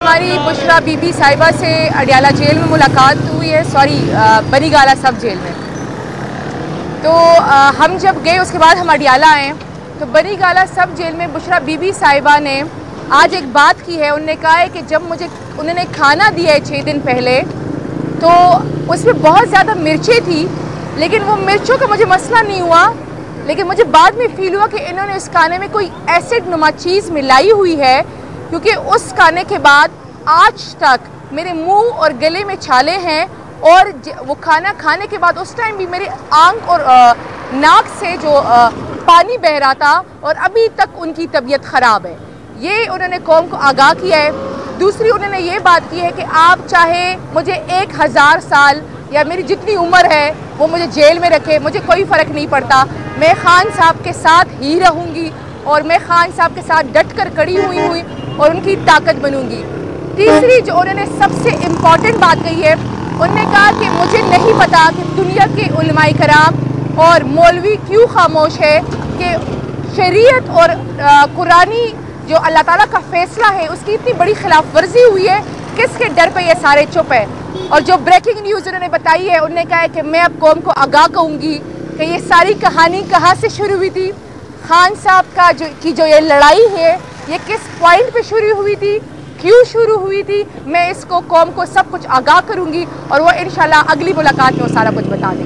हमारी बुशरा बीबी साहिबा से अडियाला जेल में मुलाकात हुई है, बनी गाला सब जेल में। तो हम जब गए उसके बाद हम अडियाला आए तो बनी गाला सब जेल में बुशरा बीबी साहिबा ने आज एक बात की है। उन्होंने कहा है कि जब मुझे उन्होंने खाना दिया है 6 दिन पहले तो उसमें बहुत ज़्यादा मिर्चें थी, लेकिन वो मिर्चों का मुझे मसला नहीं हुआ, लेकिन मुझे बाद में फील हुआ कि इन्होंने उस खाने में कोई एसिड नुमा चीज़ मिलाई हुई है, क्योंकि उस खाने के बाद आज तक मेरे मुंह और गले में छाले हैं और वो खाना खाने के बाद उस टाइम भी मेरे आंख और नाक से जो पानी बह रहा था और अभी तक उनकी तबीयत ख़राब है। ये उन्होंने कौम को आगाह किया है। दूसरी उन्होंने ये बात की है कि आप चाहे मुझे 1000 साल या मेरी जितनी उम्र है वो मुझे जेल में रखे, मुझे कोई फ़र्क नहीं पड़ता, मैं खान साहब के साथ ही रहूँगी और मैं खान साहब के साथ डट कर खड़ी हुई और उनकी ताकत बनूंगी। तीसरी जो उन्होंने सबसे इम्पॉर्टेंट बात कही है, उन्होंने कहा कि मुझे नहीं पता कि दुनिया के उलमाए कराम और मौलवी क्यों खामोश है कि शरीयत और कुरानी जो अल्लाह ताला का फ़ैसला है उसकी इतनी बड़ी खिलाफ वर्जी हुई है, किसके डर पे ये सारे चुप है। और जो ब्रेकिंग न्यूज़ उन्होंने बताई है, उन्होंने कहा है कि मैं अब कौम को आगाह कहूँगी कि ये सारी कहानी कहाँ से शुरू हुई थी, खान साहब का जो ये लड़ाई है ये किस पॉइंट पे शुरू हुई थी, क्यों शुरू हुई थी। मैं इसको कौम को सब कुछ आगाह करूँगी और वो इंशाल्लाह अगली मुलाकात में वो सारा कुछ बता देंगे।